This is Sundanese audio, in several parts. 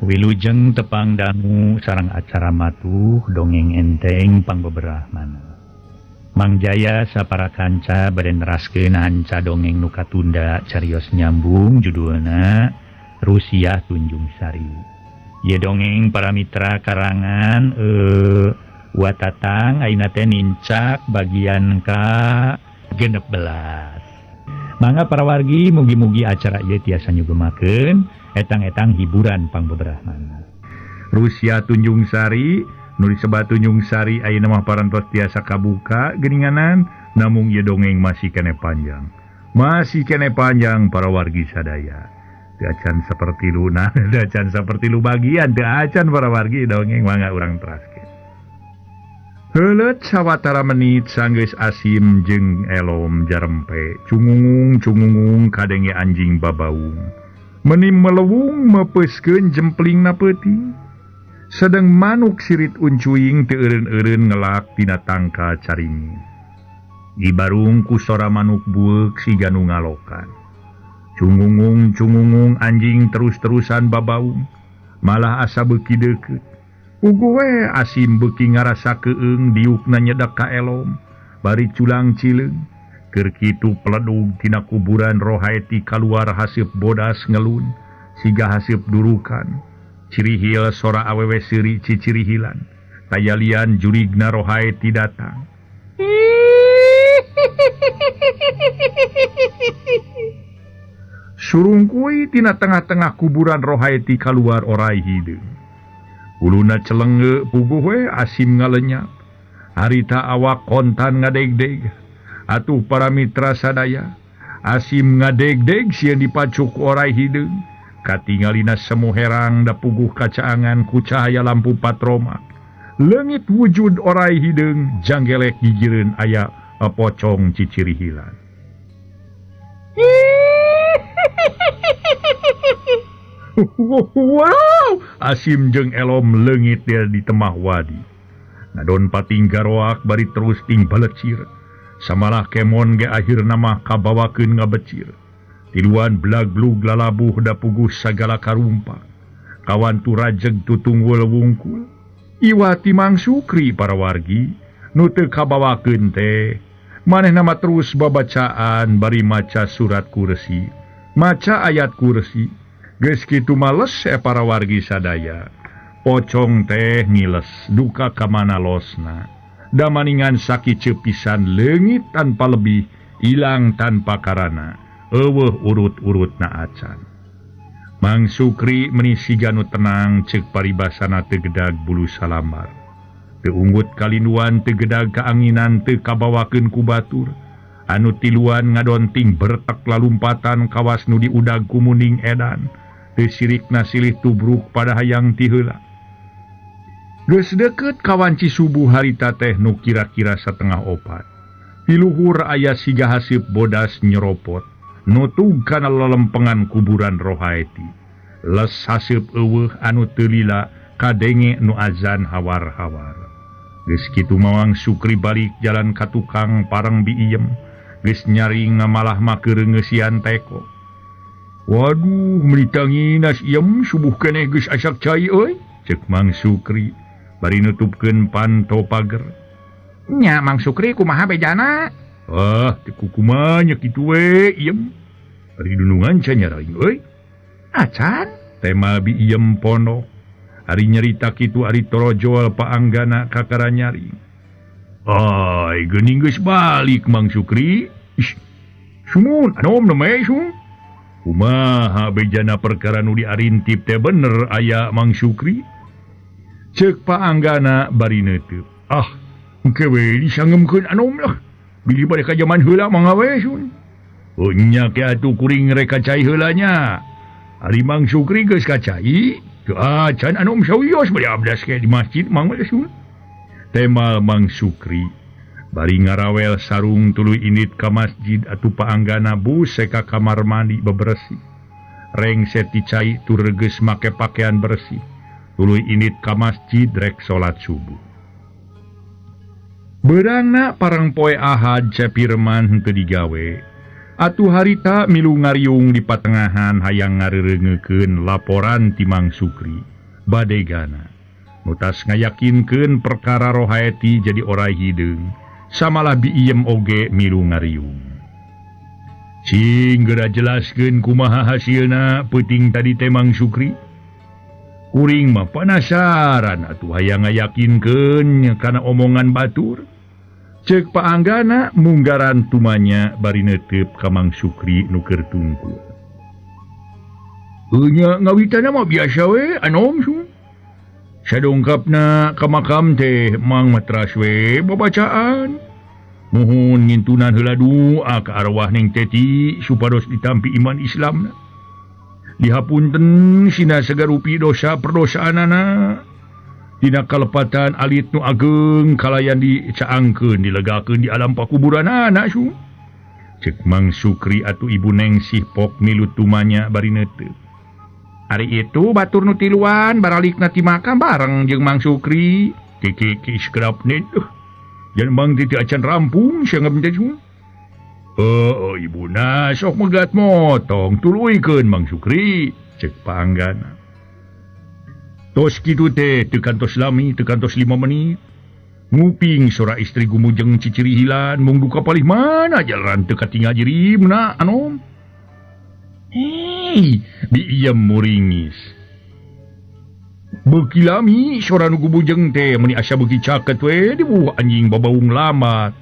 Wilujeng tepang dangu sareng acara matuh dongeng enteng pangbeberahmana. Mang Jaya sapara kanca bade neraskeun hanca dongeng nu katunda carios nyambung judulna Rusia Tunjung Sari. Ye dongeng para mitra karangan watatang ayeuna teh nincak bagian ka 16. Mangga para wargi mugi-mugi acara ieu tiasa nyugemakeun etang-etang hiburan pangbeberahmana. Rusia Tunjung Sari nu disebat Tunjung Sari ayeuna mah parantos tiasa kabuka geuninganan namung ieu dongeng masih kene panjang. Masih kene panjang para wargi sadaya. Teu acan saperti luna, teu acan saperti lu bagian, teu acan para wargi dongeng mangga urang teraskeun. Heuleut sawatara menit sanggeus Asim jeung Elom jarempe cungungung kadenge anjing babaung. Menim melewung mepeuskeun jemplingna peuting. Sedeng manuk sirit uncuing teu eureun-eureun ngelak tina tangka caringi. Dibarung ku sora manuk bueuk siga nu ngalokan. Cungungung anjing terus-terusan babaung, malah asa beuki deukeut. Ugu we Asim beuki ngarasa keung diukna nyedak ka Elom, bari culang cileung. Keur kitu peledug tina kuburan rohaeti kaluar haseup bodas ngelun, siga haseup durukan. Cirihil sora awewe seuri cicirihilan, tayalian jurigna rohaeti datang. Surung kuy tina tengah-tengah kuburan rohaeti kaluar orai hideung. Uluna celenge puguh we Asim ngalenyap. Harita awak kontan ngadeg-deg. Atuh para mitra sadaya, Asim ngadeg-deg sieun dipacuk orai hideung. Katingalina semu herang da puguh kacaangan ku cahaya lampu patromak. Leungit wujud orai hideung janggelek gigireun aya pocong cicirihilan. Wow! Asim jeung Elom leungit dia di temah wadi. Ngadon pating garoak bari terus ting balecir. Samalah kemon ge akhirna mah kabawakeun ngabecir. Tiluan belag-blug lalabuh da puguh sagala karumpa. Kawan tu rajeg tutunggul wungkul. Iwati Mang Sukri para wargi nu teu kabawakeun teh. Manehna mah terus babacaan bari maca surat kursi. Maca ayat kursi. Geus kitu males para wargi sadaya. Pocong teh ngiles duka ka mana losna. Da maningan sakiceu pisan leungit tanpa lebih, ilang tanpa karana. Eueuh urut-urutna acan. Mang Sukri meuni siga nu tenang ceuk paribasana teu gedag bulu salamar. Teu unggut kalinduan teu gedag kaanginan teu kabawakeun ku batur. Anu tiluan ngadonting bertek lalumpatan kawas nu diudag ku muning edan. Teu sirikna silih tubruk pada hayang ti heula. Geus deukeut kawanci subuh harita teh nu kira-kira satengah 4. Di luhur aya siga haseup bodas nyeropot. Nutug kana lelempengan kuburan rohaeti. Les haseup eueuh anu teu lila kadenge nu azan hawar-hawar. Geus kitu Mawang Sukri balik jalan ka tukang parang biiem. Geus nyaring ngamalah makeur ngeusian teko. Waduh, melitangin nas iem subuh keneh geus asak cai euy, ceuk Mang Sukri bari nutupkeun panto pager. Nya Mang Sukri kumaha bejana? Teu kumaha nya kitu we iem. Bari dunungan ca nyaraing euy. Acan tema bi iem pondok. Ari nyarita kitu ari torojol paanggana kakara nyaring. Ai geuning geus balik Mang Sukri. Ish, sumun anom namanya sun. Kumaha bejana perkara nu diarintip teh bener aya Mang Sukri? Ceuk paanggana bari neuteub. Engke we disangemkeun anom lah. Bili bade ka jaman heula mangga we sun. Nya ke atuh kuring rek kacai heula nya. Ari Mang Sukri geus kacai, teu acan anom sawios bade abdas ke di masjid mangga sun. Tema Mang Sukri bari ngarawel sarung tuluy indit ka masjid atuh paanggana buse ka kamar mandi bebersih. Rengset dicai tur geus make pakean bersih. Tuluy indit ka masjid rek salat subuh. Beurangna parang poe Ahad cepirman henteu digawe. Atuh harita milu ngariung di patengahan hayang ngarerengekeun laporan ti Mang Sukri. badegana nutas ngayakinkeun perkara rohaeti jadi ora hideung samalah biiem oge milu ngariung cing geura jelaskeun kumaha hasilna peuting tadi temang Sukri kuring mah penasaran atuh hayang ngayakinkeun kana omongan batur cek paanggana munggaran tumanya bari neuteup ka Mang Sukri nu keur tungkul nya ngawitana mah biasa we anom su sadongkapna ka makam teh Mang matras we babacaan mohon ngintunan heula doa ka arwah Neng Teti supados ditampi iman Islamna dihapunten sina sagarupi dosa perdosaanana tina kalepatan alit nu ageng kalayan dicaangkeun dilegakeun di alam pakuburanana su cek Mang Sukri atuh Ibu Nengsih pok milu tumanya bari neuteup hari itu batur nu tiluan baralikna ti makam bareng jeung Mang Sukri kiki skrapne jan Mang Titi acan rampung sanggap teh su ibuna sok megat motong tuluikeun Mang Sukri cek paanggana tos kitu teh teu kantos lami teu kantos 5 menit nguping suara istri gumujeng cicirihilan mung duka palih mana jalan teu katingal jirimna anom diiem muringis beuki lami suara nu gumujeng teh meni asa beuki caket we dibuah anjing babaung lamat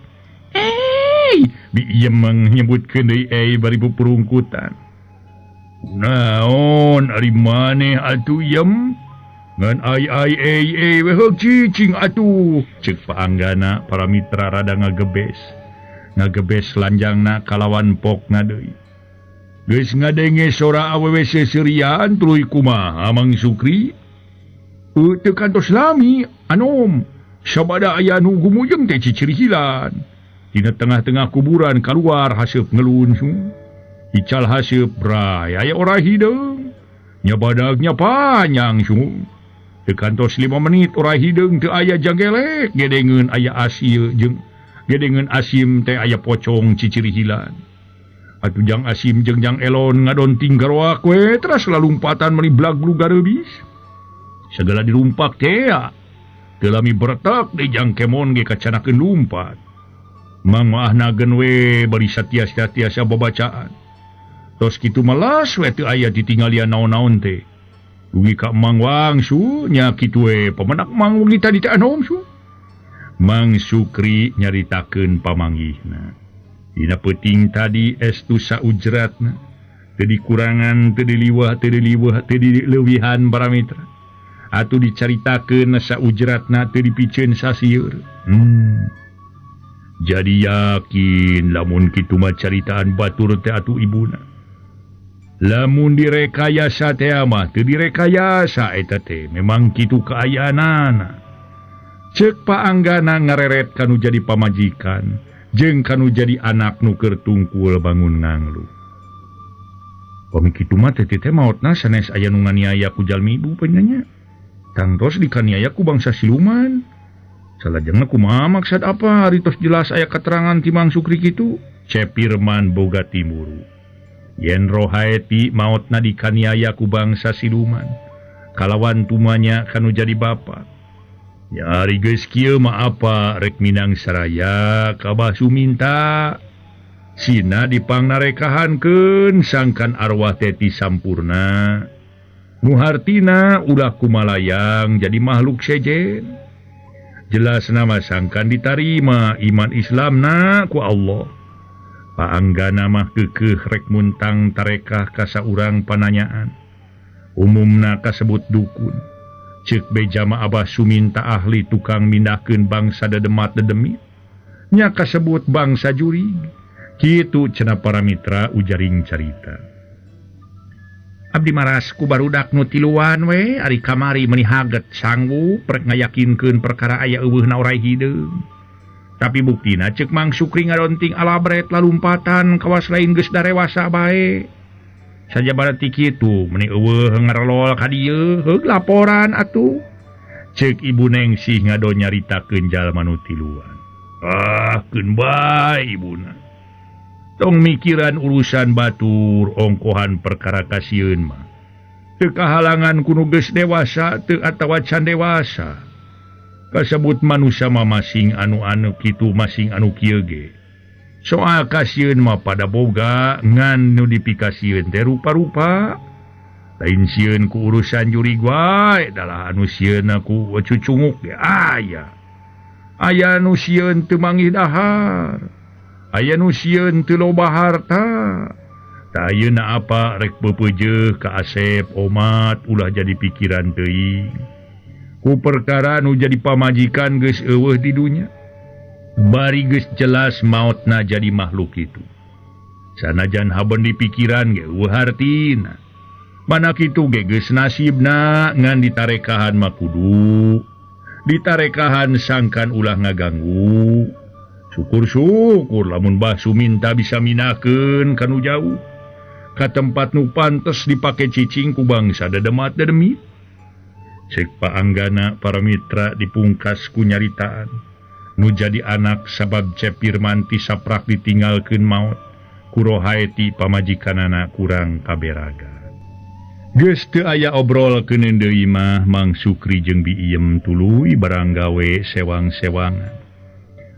diiem menyebutkeun deui bari pupurungkutan naon ari maneh atuh iem ngan ai we heuk cicing atuh ceuk paanggana para mitra rada ngagebes lanjangna kalawan pokna deui geus ngadenge sora awewe seserian tuluy kumaha Mang Sukri teu kantos lami anom sabada aya nu gumujeng teh cicirihilan dina tengah-tengah kuburan kaluar haseup ngelun ical haseup rai aya ora hideung nya badagnya panjang teu kantos 5 menit ora hideung teu aya janggelek gedengeun aya asil jeung gedengeun asim teh aya pocong cicirihilan atuh jang asim jeung jang elon ngadonting garoak we teras lalumpatan meuli blaglu gareubis segala dirumpak teh teu lami bertek deui jang kemon ge kacanakeun lumpat Mang maahnageun we bari satia-tiasa babacaan tos kitu malas we teu aya ditinggalian naon-naon teh dugi ka Mang wangsu nya kitu we pamenak Mang wengi tadi teh anom su Mang Sukri nyaritakeun pamanggihna dina peuting tadi estu saujratna teu dikurangan teu diliwah teu dileuwihan para mitra atuh dicaritakeun saujratna teu dipikeun sasieur jadi yakin lamun kitu mah caritaan batur teh atuh ibuna lamun direkayasa teh mah teu direkayasa eta teh memang kitu kaayaanana ceuk paanggana ngareret kanu jadi pamajikan jeung kanu jadi anak nu keur tungkul bangun nganglu pami kitu mah teh maotna sanes aya nu nganiaya ku jalmi ibu penyanya tangtos dikaniaya ku bangsa siluman salajengna kumaha maksud apa haritos jelas aya keterangan ti Mang Sukri kitu cepirman boga timuru yen rohaeti maotna dikaniaya ku bangsa siluman kalawan tumanya kanu jadi bapa ya ari geus kieu mah apa rek minang saraya kabah suminta sina dipangnarekahankeun sangkan arwah teti sampurna nu hartina ulah kumalayang jadi makhluk sejen jelas nama sangkan ditarima iman Islamna ku Allah paanggana mah keukeuh rek muntang tarekah ka saurang pananyaan umumna kasebut dukun ceuk beja mah abah suminta ahli tukang mindahkeun bangsa dedemat dedemit nya kasebut bangsa jurig kitu cenah para mitra ujaring carita abdi maras ku barudak nu tiluan we ari kamari meuni haget sanggup rek ngayakinkeun perkara aya eueuhna orai hideung tapi buktina ceuk Mang Sukri ngadonting alabret lalumpatan kawas lain geus darewasa bae sajabana ti kitu meuni eueuh ngarelol ka dieu heug laporan atuh ceuk Ibu Nengsih ngado nyaritakeun jalma nu tiluan keun bae ibuna tong mikiran urusan batur ongkohan perkara kasieun mah kahalangan kunuges dewasa atawa can dewasa kasebut manusia masing anu-anu kitu masing anu kieu ge soal kasieun mah pada boga ngan notifikasieun teh rupa-rupa lain sieun ku urusan jurig wae dalah anu sieun ku cucunguk ge aya nu sieun teu manggih dahar aya nu sieun teu loba harta tah ayeuna apa rek beupeujeuh ka Asep Omat ulah jadi pikiran teuing ku perkara nu jadi pamajikan geus eueuh di dunya bari geus jelas mautna jadi makhluk itu sanajan haben di pikiran ge eueuh hartina mana kitu ge geus nasibna ngan ditarekahan mah kudu ditarekahan sangkan ulah ngaganggu syukur-syukur lamun Mbah Suminta bisa minakeun kanu jauh ka tempat nu pantes dipake cicing ku bangsa dedemat dedemit cek paanggana para mitra dipungkas ku nyaritaan nu jadi anak sabab Cepirman ti saprak ditinggalkeun maut ku rohaeti pamajikanana kurang kaberaga geus teu aya obrol keun deui mah Mang Sukri jeung Biiem tuluy barang gawe sewang-sewangan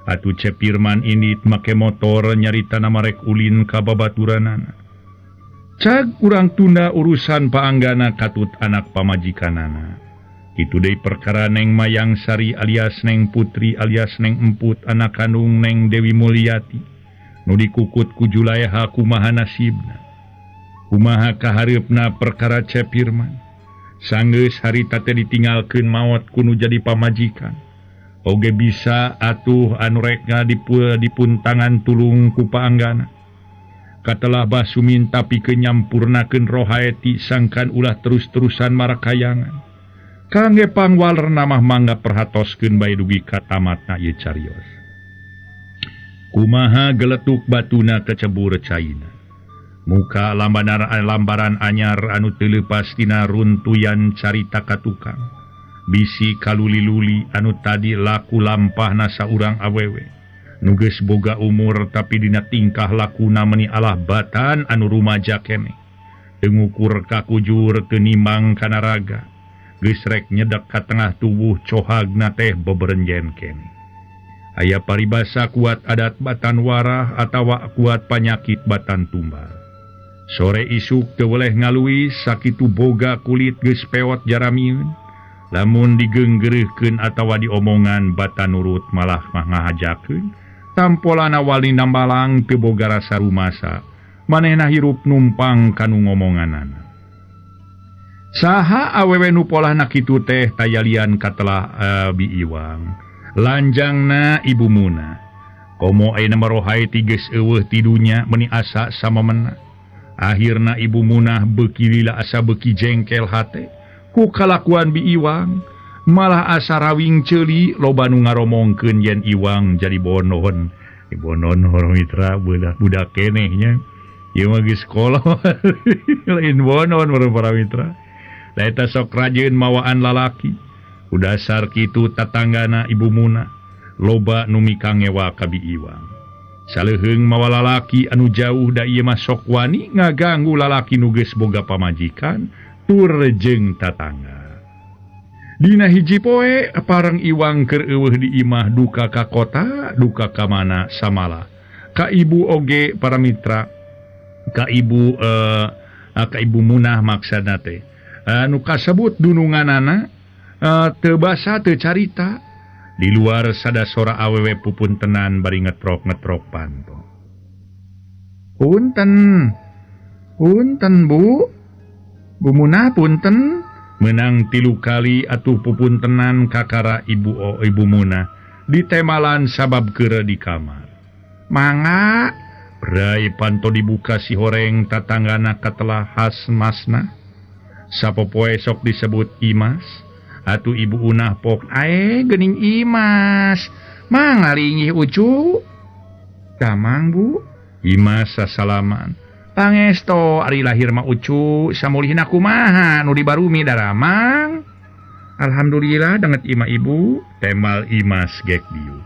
atuh Cepirman ini make motor nyaritana marek ulin ka babaturanana cag urang tunda urusan paanggana katut anak pamajikanana kitu deui perkara Neng Mayang Sari alias Neng Putri alias Neng Emput anak kandung Neng Dewi Mulyati nu dikukut ku Julaiha kumaha nasibna kumaha kahareupna perkara Cepirman sanggeus harita teh ditinggalkeun maot kuno jadi pamajikan oge bisa atuh anu rek dipuntangan tulung ku paanggana katelah Mbah Suminta pikeun nyampurnakeun rohaeti sangkan ulah terus-terusan marakayangan kangge pangwalerna mah mangga perhatoskeun bae dugi ka tamatna ieu carios kumaha geletuk batuna kecebur caina muka lambaran anyar anu teu leupas tina runtuyan carita ka tukang bisi kaluli-luli anu tadi laku lampahna saurang awewe nu geus boga umur tapi dina tingkah lakuna meuni alah batan anu rumaja keneh teu ngukur kakujur teu nimbang kana raga geus rek nyedak ka tengah tubuh cohagna teh beberenjen keneh aya paribasa kuat adat batan warah atawa kuat panyakit batan tumbal sore isuk teu weleh ngaluis sakitu boga kulit geus pewot jaramieun lamun digeunggeureurkeun atawa diomongan batan nurut malah mah ngahajakeun tampolana wali nambalang teu boga rasa rumasa manehna hirup numpang kanu ngomonganana saha awewe nu polahna kitu teh tayalian katelah Biiwang lanjangna Ibu Muna komo ayeuna marohaeti geus eueuh ti dunya meuni asa samemena akhirna Ibu Munah beuki lila asa beuki jengkel hate ku kalakuan Biiwang malah asa rawing ceuli loba nu ngaromongkeun yen Iwang jadi bonon mitra budak keneh nya ieu mah geus sekolah lain bonon para mitra da eta sok rajeun mawaan lalaki ku dasar kitu tatanggana Ibu Munah loba nu mikangewa ka Biiwang saleuheung mawa lalaki anu jauh da ieu mah sok wani ngaganggu lalaki nu geus boga pamajikan tur jeung tatangga dina hiji poe parang Iwang keur eueuh di imah duka ka kota duka ka mana samala ka ibu oge para mitra ka ibu Munah maksana teh anu kasebut dununganana teu basa teu carita di luar sadasora awewe pupuntenan bari ngetrok panto punten Bu Munah punten menang 3 kali atuh pupuntenan kakara Ibu Munah ditemalan sabab keur di kamar mangga berai panto dibuka si horeng tatanggana katelah hasmasna sapopoe sok disebut Imas atuh Ibu Unah pok geuning Imas mang ngaringih ucu damang Bu Imas sasalaman pangesto ari lahir mah ucu samulihna kumaha nu dibarumi daramang alhamdulillah danget imah ibu temal Imas gek diu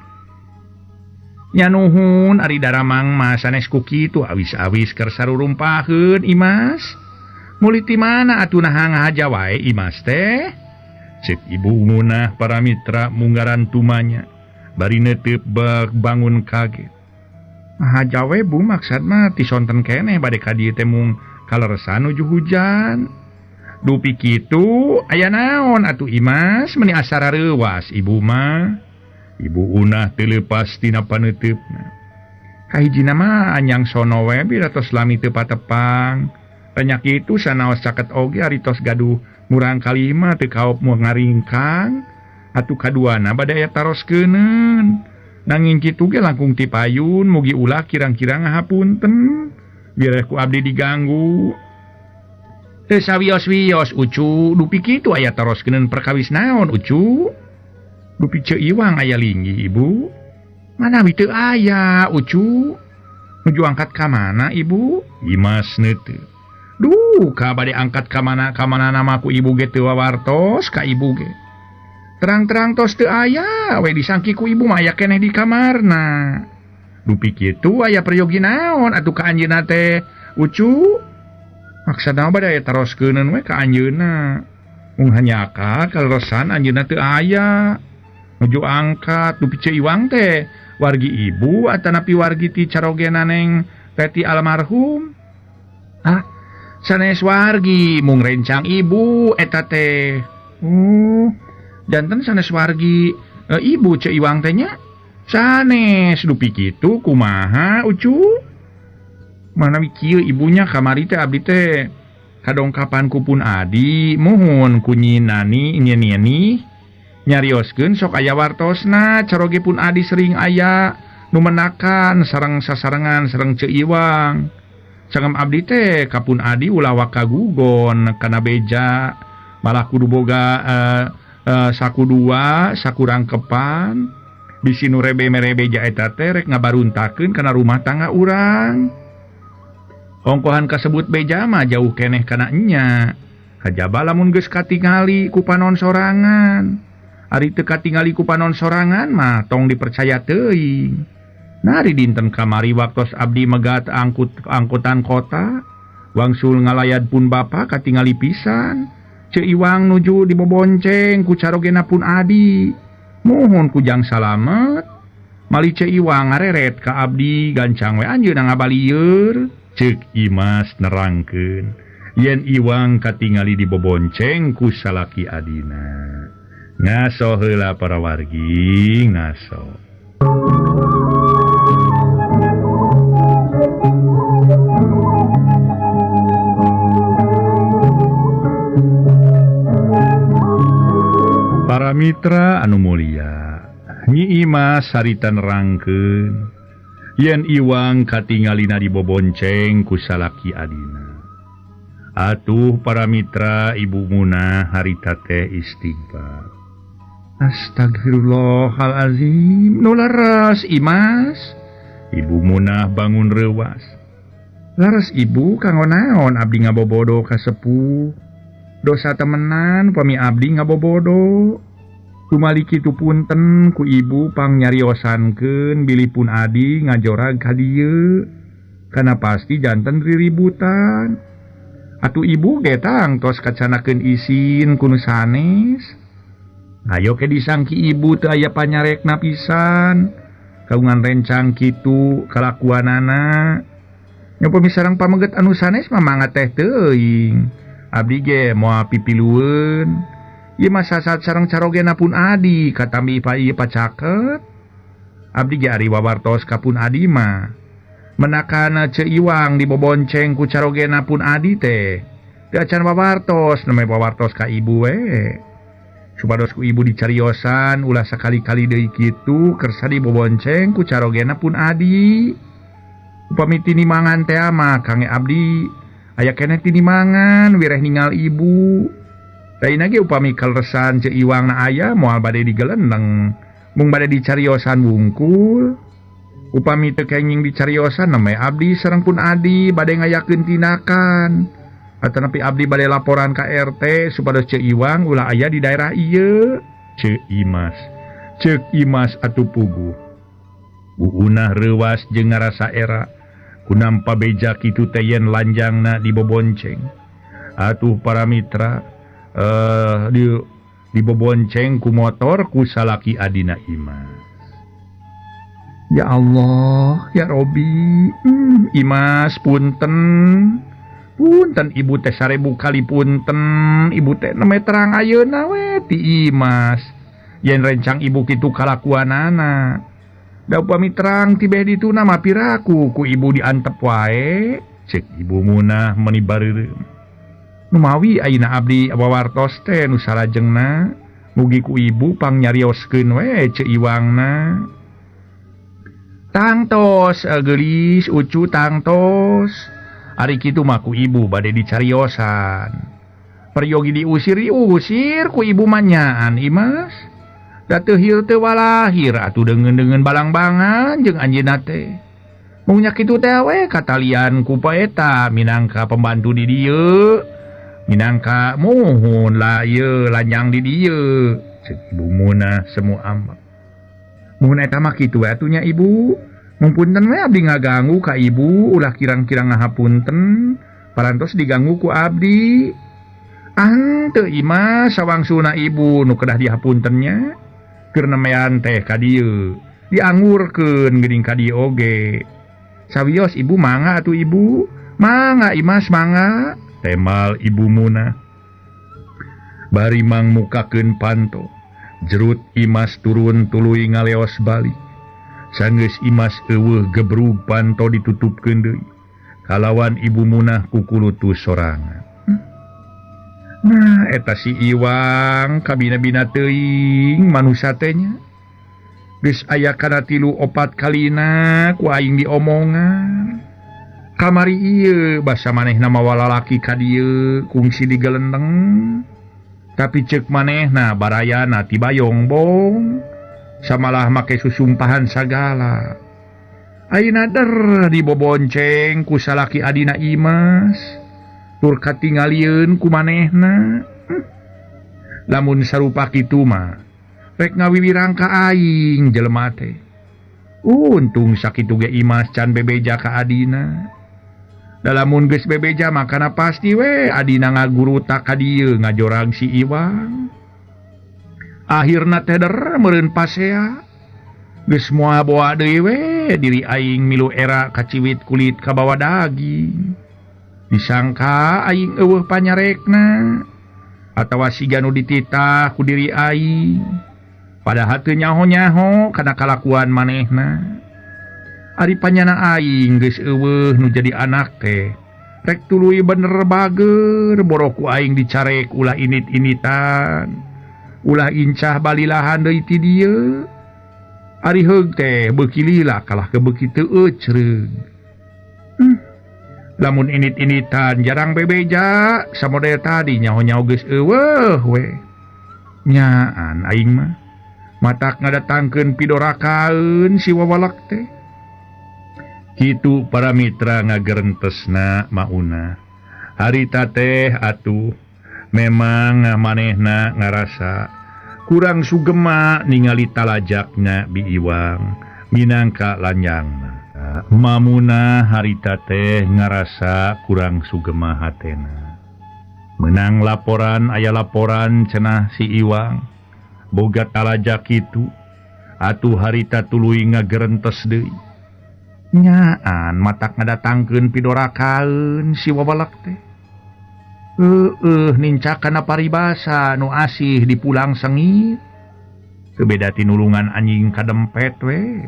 nya nuhun ari daramang mah sanes ku kitu awis-awis keur sarurumpaheun Imas Muliti mana atuh nah aja wae Imas teh? Cek ibu munah para mitra munggaran tumanya. Bari netep bangun kaget. Haja we Bu maksud mah tisonten keneh bade ka dieu teh mung kaleresan nuju hujan. Dupi kitu aya naon atuh Imas meni asara reuwas ibu mah. Ibu unah teu leupas tina paneuteupna. Kahijina mah anyang sono we biratos lami teu patepang. Tanya kitu sanaos caket oge aritos gaduh murang kalima teu kaop moal ngaringkang. Atuh kaduana bade aya taroskeuneun. Nanging kitu ge langkung ti payun mugi ulah kirang-kirang ngahapunten. Biar ku abdi diganggu. Teu sawios-wios Ucu, dupi kitu aya taroskeuneun perkawis naon Ucu? Dupi Ceu Iwang aya linggih Ibu. Manawi teu aya Ucu. Nuju angkat ka mana Ibu? Imas neuteu. Duh, ka bade angkat ka mana nama ku Ibu ge teu wawartos ka Ibu ge. Terang-terang tos teu aya, we disangki ku Ibu mah aya keneh di kamarna. Dupi kitu aya peryogi naon atuh ka anjeunna teh Ucu? Maksudna bade aya taroskeuneun we ka anjeunna. Mung hanyaka kaleresan anjeunna teu aya. Nuju angkat dupi Ceu Iwang teh wargi Ibu atanapi wargi ti carogena neng Teti almarhum. Ah, sanes wargi mung rencang Ibu eta teh. Janten sanes wargi Ibu Ceu Iwang teh nya. Sanes dupi kitu kumaha Ucu? Manawi kieu ibunya kamari teh abdi teh kadongkapan ku Pun Adi muhun ku Nyi Nani nyarioskeun sok aya wartosna caroge Pun Adi sering aya nu menakan sareng sasarengan sareng Ceu Iwang. Sangem abdi teh ka Pun Adi ulah wakagugon kana beja malah kudu boga saku dua sakurang kepan bisi nu rebe-merebe eta teh rek ngabaruntakeun kana rumah tangga urang. Ongkohan kasebut beja mah jauh keneh kana enya. Kajaba lamun geus katingali ku panon sorangan. Ari teu katingali ku panon sorangan mah tong dipercaya teuing. Nari dinten kamari waktos abdi megat angkutan kota, wangsul ngalayad Pun bapa katingali pisan. Ceu Iwang nuju dibobonceng ku carogena Pun Adi. Mohon ku jang salamet. Mali Ceu Iwang ngareret ka abdi gancang we anjeunna ngabalieur. Ceuk Imas nerangkeun yen Iwang katingali dibobonceng ku salaki adina. Ngaso heula para wargi, ngaso. Para mitra anu mulia, Nyi Imas harita nerangkeun yen Iwang katingalina dibobonceng ku salaki adina. Atuh para mitra Ibu Munah harita teh istighfar. Astagfirullahalazim, nu laras Imas. Ibu Munah bangun reuwas. Laras Ibu kanggo naon abdi ngabobodo ka sepuh? Dosa temenan upami abdi ngabobodo. Kumali kitu punten ku Ibu pang nyariosankeun bilih Pun Adi ngajorag ka dieu. Kana pasti janten riributan. Atuh Ibu ge tangtos kacanakeun isin ku nu sanes. Ayo ke disangki Ibu teu aya panyarekna pisan. Kaungan rencang kitu kalakuanana. Nyopo sareng pameget anu sanes mah mangga teh teuing. Abdi ge moal pipilueun. Ieu mah sasat sareng carogena Pun Adi katambi pa ieu pacaket. Abdi ge ari wawartos ka Pun Adi mah. Menakana Ceu Iwang dibobonceng ku carogena Pun Adi teh. Teu acan wawartos neme wawartos ka Ibu we. Supados ku Ibu dicariosan ulah sakali-kali deui kitu kersa dibobonceng ku carogena Pun Adi. Upami tinimangan teh mah Kang abdi aya keneh tinimangan wireh ninggal Ibu. Daina ge upami kaleresan Ceu Iwang na aya moal bade digelendeng mung bade dicariosan wungkul. Upami teu kenging dicariosan neme abdi sareng Pun Adi bade ngayakeun tindakan. Atanapi abdi bade laporan ka RT supados Ceu Iwang ulah aya di daerah ieu. Ceuk Imas atuh puguh. Bu Unah reuwas jeung ngarasa era kunampa beja kitu teh yen lanjangna dibobonceng. atuh para mitra dibobonceng ku motor ku salaki adina Imas. Ya Allah, ya Robi, Imas punten ibu teh 1000 kali punten, ibu teh neme terang ayeuna we ti Imas. Yen rencang ibu kitu kalakuanana. Da upami terang tibeh ditu nama piraku ku ibu diantep wae, cek ibu Munah meuni bareureum. Numawi ayeuna abdi wawartos teh nu salajengna, mugi ku ibu pang nyarioskeun we ceuk Iwangna. Tangtos gelis ucu tangtos. Ari kitu mah ku ibu bade dicariosan. Peryogi diusir ku ibu manyaan Imas. Da teu hieu teu walahir atuh deungeun balang-bangan jeung anjeunna teh. Mung nya kitu teh we katalian ku paeta minangka pembantu di dieu. Minangka muhun lah ieu lanjang di dieu. Ceuk ibu Munah semu ambak. Mun eta mah kitu we atunya ibu. Mung punten we abdi ngaganggu ka ibu ulah kirang-kirang ngahapunten parantos diganggu ku abdi. Teu Imas sawangsuna ibu nu kedah dihapuntennya keur nemean teh ka dieu diangurkeun geuning ka dieu oge. Sawios ibu mangga atuh ibu, mangga Imas mangga, temal ibu Munah. Bari mangmukakeun panto, jerut Imas turun tuluy ngaleos balik. Sanggeus Imas eueuh gebrug panto ditutupkeun deui. Kalawan ibu Munah ku kulutu sorangan. Nah, eta si Iwang kabina-bina teuing manusa teh nya. Geus aya kana 3-4 kalina ku aing diomongan. Kamari ieu basa manehna mawa lalaki ka dieu kungsi digelendeng. Tapi ceuk manehna barayana ti bayombong. Samalah make susumpahan sagala. Ayeuna der dibobonceng ku salaki adina Imas. Tur katingalieun ku manehna. Lamun sarupa kitu mah rek ngawiwirang ka aing jelema teh. Untung sakitu ge Imas can bebeja ka adina. Da lamun geus bebeja mah kana pasti we adina ngaguruta ka dieu ngajorang si Iwang. Akhirna teh der meureun pasea. Geus moal boa deui we diri aing milu era kaciwit kulit kabawa daging. Disangka aing eueuh panyarekna atawa siga nu dititah ku diri aing. Padahal teu nyaho-nyaho kana kalakuan manehna. Ari panyana aing geus eueuh nu jadi anak teh rek tuluy bener bager boro ku aing dicarek ulah init-initan. Ulah incah balilahan deui ti dieu. Ari heug teh beuki lila kalah ke beuki teu ecreug. Lamun init-initan jarang bebeja samodel tadi nyaho-nyaho geus eueuh we. Nyaan aing mah matak ngadatangkeun pidorakaeun si wawalak teh. Kitu para mitra ngagerentesna mauna. Harita teh atuh memang manehna ngarasa kurang sugema ningali talajakna Bi Iwang minangka lanjangna. Mamuna harita teh ngarasa kurang sugema hatena. Menang laporan aya laporan cenah si Iwang boga talajak kitu atuh harita tuluy ngagerentes deui. Nyaan matak ngadatangkeun pidorakaeun si wawalak teh. Nincakan paribasa nu asih dipulang sengit. Teu beda tinulungan anjing kadempet we.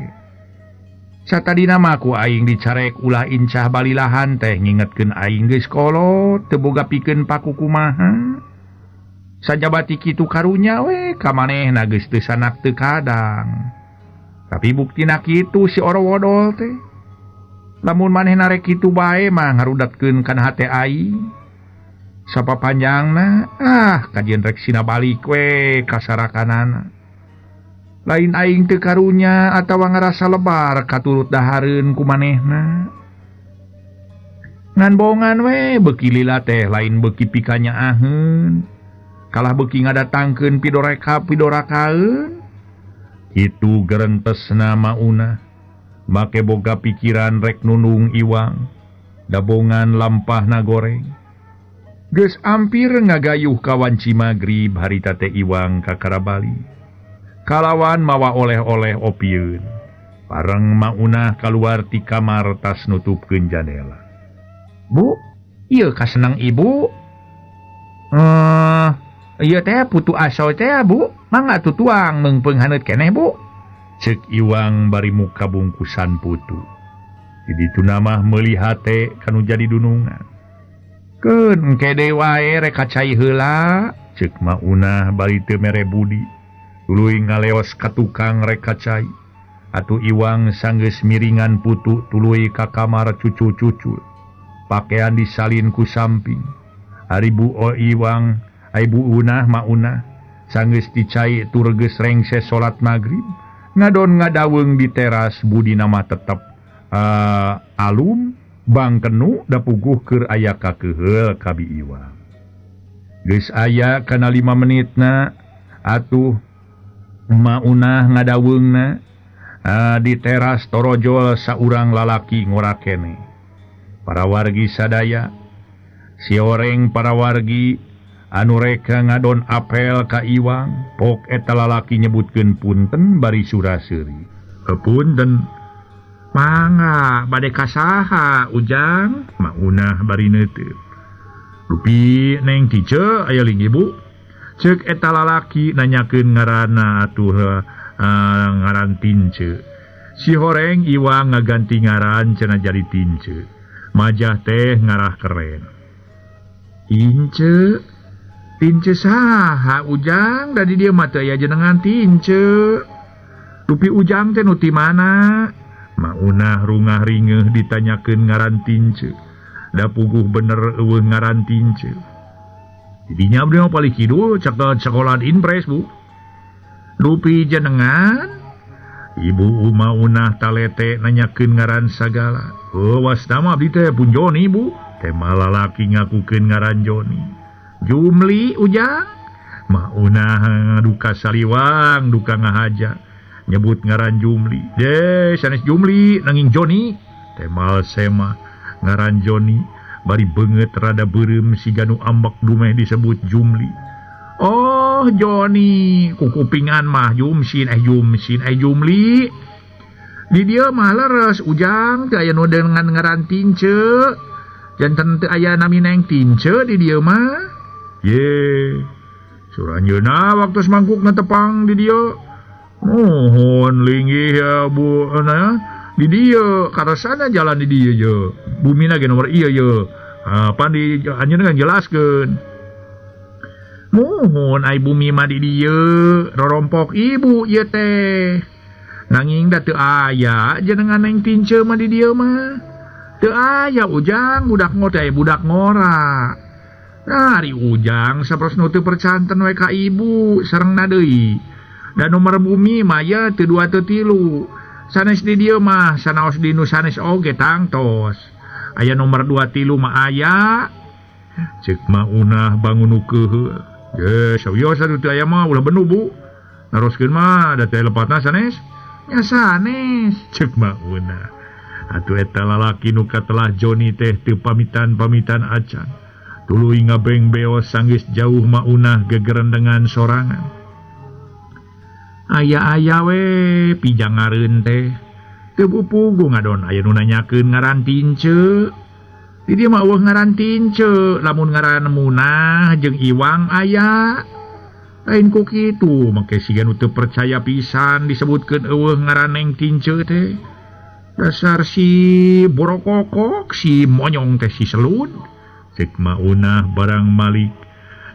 Satadina mah ku aing dicarek ulah incah balilahan teh ngingetkeun aing geus kolot teu boga pikeun paku kumaha. Sajabati kitu karunya we ka manehna geus teu sanak teu kadang. Tapi buktina kitu si oro-wodol teh. Lamun manehna rek kitu bae mah ngarudatkeun kana hate aing. Sapapanjangna kajian rek sina balik we kasarakanana. Lain aing teu karunya atawa ngarasa lebar katurut dahareun ku manehna. Ngan bohongan we beuki lila teh lain beuki pikanyaaheun. Kalah beuki ngadatangkeun pidorakaeun. Kitu gerentesna mauna. Make boga pikiran rek nunung Iwang. Dabongan lampahna goreng. Geus ampir ngagayuh kawanci magrib harita teh Iwang ka Karabali. Kalawan mawa oleh-oleh opieun. Pareng maunah kaluar ti kamar tas nutupkeun jandela. Bu, ieu kaseneng ibu. Ieu teh putu aso teh Bu, mangga tutuang meungpeung haneut keneh Bu. Ceuk Iwang bari muka bungkusan putu. Di ditu mah meuli hate kanu jadi dunungan. Keun engke deui wae rek kacai heula, ceuk maunah bari teu mere budi. Tuluy ngaleos ka tukang rek kacai. Atuh Iwang sanggeus miringan putu tuluy ka kamar cucu-cucu. Pakaian disalin ku samping. Ari Bu Iwang, ai Bu Unah maunah sanggeus dicai tur geus rengse salat magrib. Ngadon ngadaweung di teras budi nama tetep alum bang kenu da puguh keur aya kakeheul ka Bi Iwang. Geus aya kana 5 menitna atuh maunah ngadaweungna di teras torojol saurang lalaki ngorakene. Para wargi sadaya sioreng para wargi anu reka ngadon apel ka Iwang, pok eta lalaki nyebutkeun punten bari suraseuri. Punten, mangga bade ka saha Ujang? Maunah bari neuteut. Rupi Neng Tice aya linggih Bu. Ceuk eta lalaki nanyakeun ngaranna atuh ngaran Tince. Si horeng Iwang ngaganti ngaran cenah jadi Tince. Majah teh ngarah keren. Tince? Tince saha Ujang? Dari dia mah teu aya jenengan Tince. Rupi Ujang teh nu ti mana? Maunah rungah ringeuh ditanyakeun ngaran Tince. Da puguh bener eueuh ngaran Tince. Didinya abdi mah paling kidul cek sekolah Inpres Bu. Rupi jenengan? Ibu Maunah talete nanyakeun ngaran sagala. Wasta mah abdi teh pun Joni Bu. Teh lalaki ngakukeun ngaran Joni. Jumli Ujang? Maunah duka saliwang, duka ngahaja. Nyebut ngaran Jumli. Sanes Jumli nanging Joni. Temal sema ngaran Joni. Bari beungeut rada beureum si ganu ambek dumeh disebut Jumli. Oh Joni, kukupingan mah Jumsin Jumli. Di dia mah leres Ujang teu aya nu dengan ngaran Tince. Janten teu aya nami Neng Tince di dia mah. Ye, suranjeuna waktu semangkukna tepang di dia. Mohon linggih ya Bu di dia karasana jalan di dia ye. Bumina ge nomor ieu ye. Apa di anjeunna jelaskeun. Mohon ai bumi mah di dieu rorompok ibu ieu teh. Nanging da teu aya jenengan Neng Tince mah di dieu mah. Teu aya Ujang budak teh budak ngora. Ari Ujang sapros nu teu percanten we ka ibu sarengna deui. Da nomor bumi mah ya teu 2 teu 3. Sanes di dieu mah sanaos di nu sanes oge tangtos. Aya nomor 2 3 mah aya. Ceuk Maunah bangun ukeuh. Ye, sawios atuh teu aya mah ulah bener Bu. Naroskeun mah da teh lepatna sanes. Nya sanes, ceuk Maunah. Atuh eta lalaki nu katelah Joni teh teu pamitan acan. Tuluy ngabeng beos sanggeus jauh Maunah gegerendengan sorangan. Aya we pijangareun teh. Teu pupugu ngadon aya nu nanyakeun ngaran Tince. Di dieu mah eueuh ngaran Tince, lamun ngaran Munah jeung Iwang aya. Lain ku kitu, mangke siga nu teu percaya pisan disebutkeun eueuh ngaran Neng Tince teh. Dasar si borokokok, si monyong teh si selud. Ceuk Maunah barang malik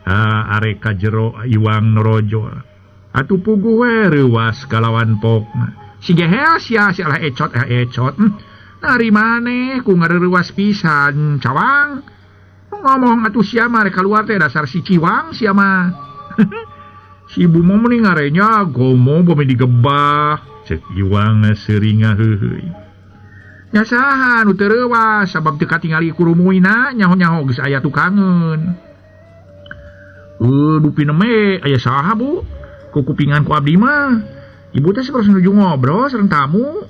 are ka jero Iwang nerojol. Atuh puguh we reuwas kalawan pokna. Si gehel sia lah ecot. Nari maneh ku ngareurewas pisan cawang. Ngomong atuh sia mah rek kaluar teh dasar si ciwang sia mah. Si ibu mah mending ngarenya gomo bome digebah. Ceuk Iwang seuring ngaheuheuy. Nya saha nu teu reuwas sabab teu katingali ku rumuyna nyaho-nyaho geus aya tukangeun. Dupi neme aya saha Bu? Ku kupingan ku abdi mah. Ibu teh saperos nuju ngobrol sareng tamu.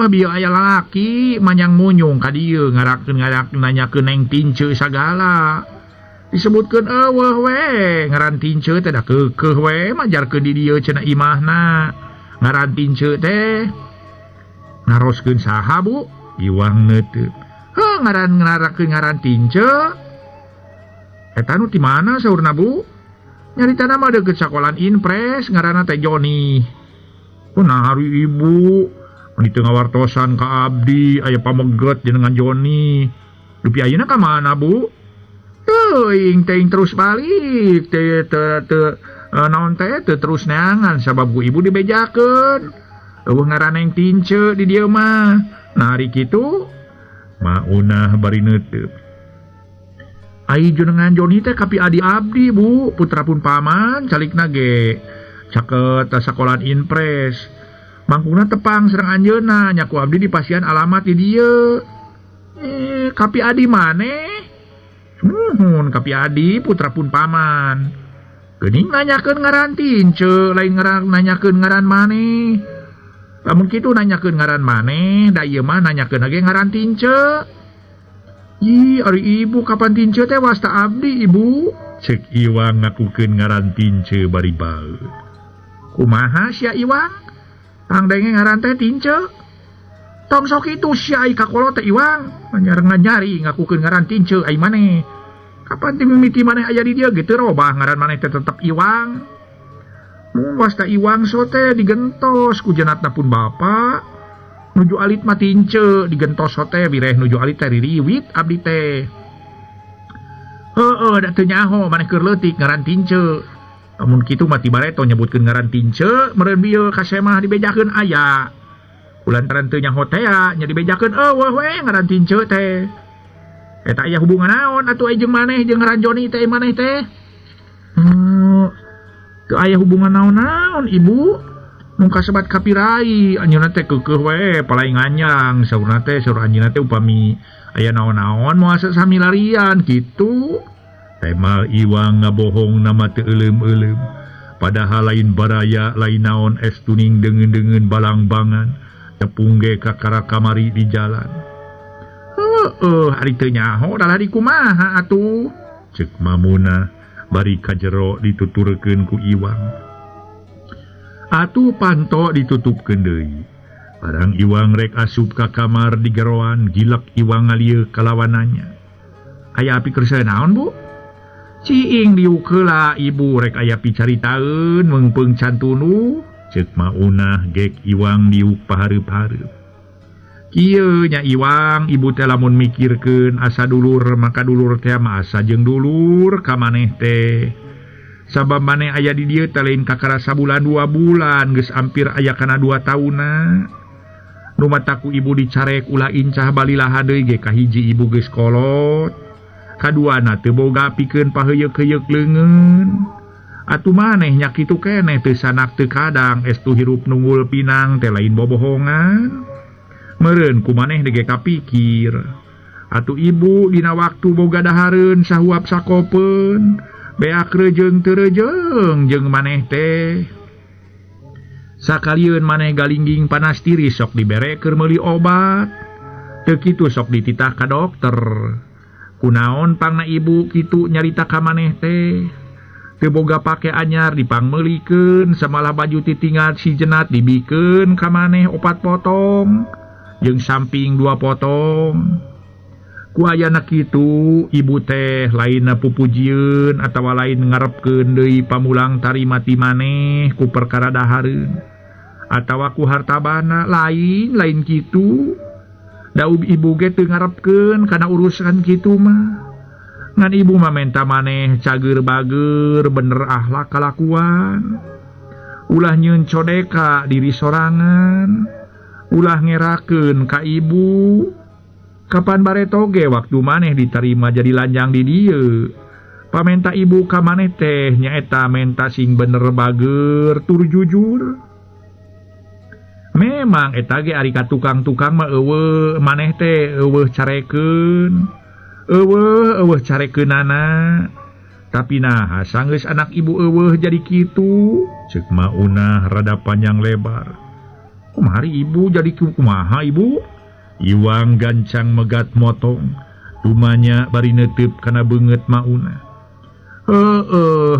biar aya lalaki manyang munyung ka dieu ngarak nanyakeun neng Tince sagala. Disebutkeun eueuh we ngaran Tince teh da keukeuh we majarkeun di dieu cenah imahna. Ngaran Tince teh ngaroskeun saha Bu? Iwang neuteut. Ngarakeun ngaran Tince. Eta nu ti mana saurna Bu? Nyaritana mah deukeut sakolan Inpres ngaranna teh Joni. Nah hari ibu di tengah wartosan ka abdi aya pameget jenengan Joni. Dupi ayeuna ka mana Bu? Teuing terus balik naon teh terus neangan sabab ku ibu dibejakeun. Eueuh ngaran Neng Tince di dieu mah. Nah hari kitu maunah bari neuteut. Ai jenengan Joni teh kapi adi abdi Bu, putra pun paman calikna ge caket sakolan Inpres. Mangkuna tepang serang anjeunna nyaku abdi di pasian alamat di dieu. Kapi adi maneh? Nuhun kapi adi putra pun paman. Geuning nanyakeun ngaran Tince, lain nanyakeun ngaran maneh. Lamun kitu nanyakeun ngaran maneh, da ieu mah nanyakeun ge ngaran Tince. Ari ibu kapan Tince teh wasta abdi ibu? Cek Iwang ngakukeun ngaran Tince bari baeut. Kumaha sia Iwang? Tang denge ngaran teh Tince. Tong sok itu sia ai kakolo teh Iwang. Nyari ngakukeun ngaran Tince ai maneh. Kapan ti mimiti maneh aya di dieu gitu robah ngaran maneh teh tetep Iwang. Mun wasta Iwang so teh digentos ku jenatna pun bapa. Nuju alit mah Tince digentos so teh bireh nuju alit teh ririwit abdi teh. Da teu nyaho maneh keur leutik ngaran Tince. Amun kitu mah tibareto nyebutkeun ngaran Tince meureun bieu kasemah dibejakeun aya. Kulantaran teu nyaho teh nya dibejakeun eueuh we ngaran Tince teh. Eta aya hubungan naon atuh ai jeung maneh jeung ngaran Joni teh maneh teh? Teu aya hubungan naon-naon ibu. Mun kasebat kapirai anjeunna teh keukeuh we palaing anyang saurna teh saur anjeunna teh upami aya naon-naon moal samilarian kitu. Temal Iwang ngabohong nama teu euleum-euleum. Padahal lain baraya lain naon es tuning dengeun-dengeun balangbangan tepung ge kakara kamari di jalan. Ari teu nyaho da lari kumaha atuh? Ceuk mamuna bari ka jero dituturkeun ku Iwang. Atuh panto ditutupkeun deui. Barang Iwang rek asup ka kamar di garoan gilak Iwang ngalieu kalawananya. Aya api keur naon Bu? Ciing diuk heula ibu rek aya picaritaeun meungpeung cantunu. Ceuk maunah gek Iwang diuk pahareup-hareup. Kieu nya Iwang ibu teh lamun mikirkeun asa dulur maka dulur teh mah asa jeung dulur ka maneh teh. Sabab maneh aya di dieu teh lain kakara sabulan 2 bulan geus ampir aya kana 2 tauna. Nu mataku ibu dicarek ulah incah balilaha deui ge kahiji ibu geus kolot. Kaduana teu boga pikeun paheyeuk-heyeuk leungeun. Atuh maneh nya kitu keneh teu sanak teu kadang estu hirup nunggul pinang teh lain bobohongan. Meureun ku maneh ge kapikir. Atuh ibu dina waktu boga dahareun sahuap sakopeun, beak rejeung teu rejeung jeung maneh teh. Sakalieun maneh galingging panas tiris sok dibere keur meuli obat. Teu kitu sok dititah ka dokter. Kunaon pangna ibu kitu nyarita ka maneh teh. Teu boga pake anyar dipangmeulikeun samalah baju titingat si jenat dibikeun ka maneh 4 potong jeung samping 2 potong. Ku ayana kitu ibu teh lainna pupujieun atawa lain ngarepkeun deui pamulang tarima ti maneh ku perkara dahareun atawa ku hartabana lain kitu. Daub ibu ge teu ngarepkeun kana urusan kitu mah. Ngan ibu mah menta maneh cager bager bener akhlak kalakuan. Ulah nyieun codeka diri sorangan. Ulah ngerakeun ka ibu. Kapan bareto ge waktu maneh diterima jadi lanjang di dieu. Pamenta ibu ka maneh teh nyaeta menta sing bener bager tur jujur. Memang eta ge ari ka tukang-tukang mah eueuh maneh teh eueuh carekeun. Eueuh carekeunana. Tapi nah sanggeus anak ibu eueuh jadi kitu, ceuk maunah rada panjang lebar. Kumari ibu jadi kumaha ibu? Iwang gancang megat motong, tumanya bari neuteup kana beungeut mauna.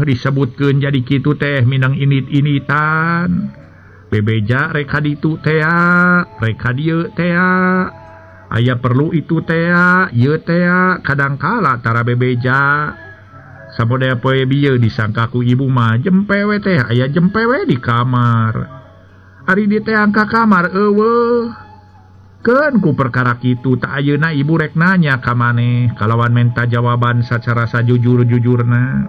Disebutkeun jadi kitu teh minang init-initan. Bebeja rek ditu teh, rek dieu teh. Aya perlu itu teh, ieu teh kadangkala tara bebeja. Sabodaya poe bieu disangka ku ibu mah jempewe teh, aya jempewe di kamar. Ari di teh angka kamar eueuh. Keun ku perkara kitu tak ayeuna ibu rek nanya ka maneh kalawan menta jawaban sacara sajujur-jujurna.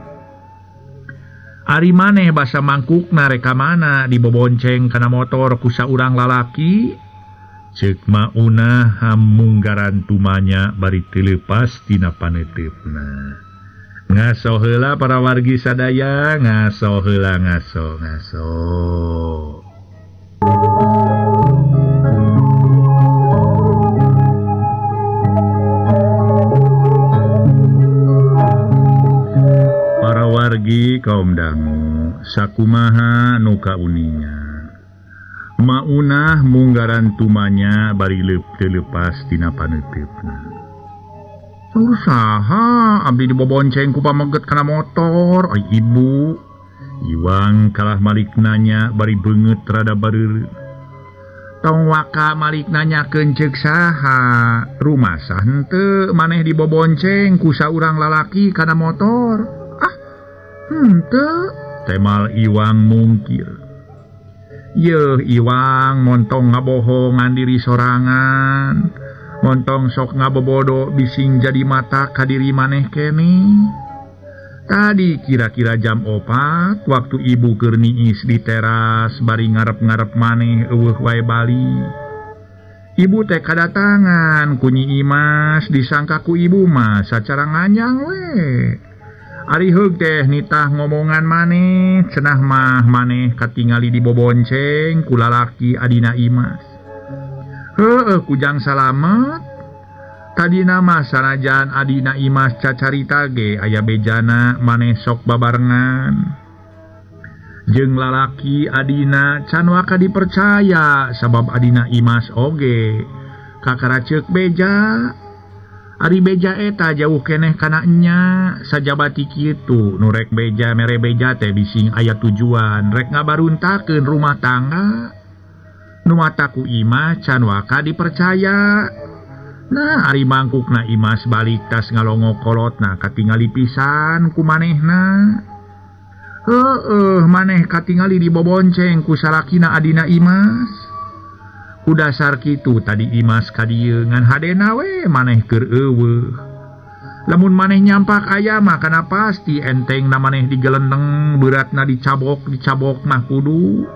Ari maneh basa mangkukna rek ka mana dibobonceng kana motor ku saurang lalaki? Ceuk mauna hamunggaran tumanya bari teu leupas tina paneteupna. Ngaso heula para wargi sadaya, ngaso heula ngaso. Para wargi kaum dangu, sakumaha nu kauninya. Maunah munggaran tumanya bari teu leupas tina paneteupna. Saha abdi dibobonceng ku pameget kana motor, ai ibu. Iwang kalah malik nanya bari beungeut rada bareureut. Tong waka malik nanyakeun ceuk saha? Rumasah henteu maneh dibobonceng ku saurang lalaki kana motor? Henteu. Temal Iwang mungkir. Yeuh Iwang montong ngabohongan diri sorangan. Montong sok ngabobodo bising jadi mata ka diri maneh kene. Tadi kira-kira jam 4 waktu ibu keur niis di teras bari ngarep-ngarep maneh eueuh wae bali. Ibu teh kadatangan ku Nyi Imas disangka ku ibu mah sacara nganyang we. Ari heug teh nitah ngomongan maneh cenah mah maneh katingali dibobonceng ku lalaki adina Imas. Kujang salamet. Tadi nama sanajan adina Imas cacarita ge aya bejana maneh sok babarengan. Jeung lalaki adina can waka dipercaya sabab adina Imas oge kakara ceuk beja. Ari beja eta jauh keneh kana enya sajabati kitu nu rek beja mere beja teh bising aya tujuan rek ngabaruntakeun rumah tangga. Nu mataku Imas can waka dipercaya. Nah ari mangkukna Imas balik tas ngalongo kolotna katingali pisan ku manehna. Maneh katingali dibobonceng ku salakina adina Imas. Ku dasar kitu tadi Imas ka dieu ngan hadena we maneh keur eueuh. Lamun maneh nyampak aya mah kana pasti entengna maneh digelendeng beratna dicabok mah kudu.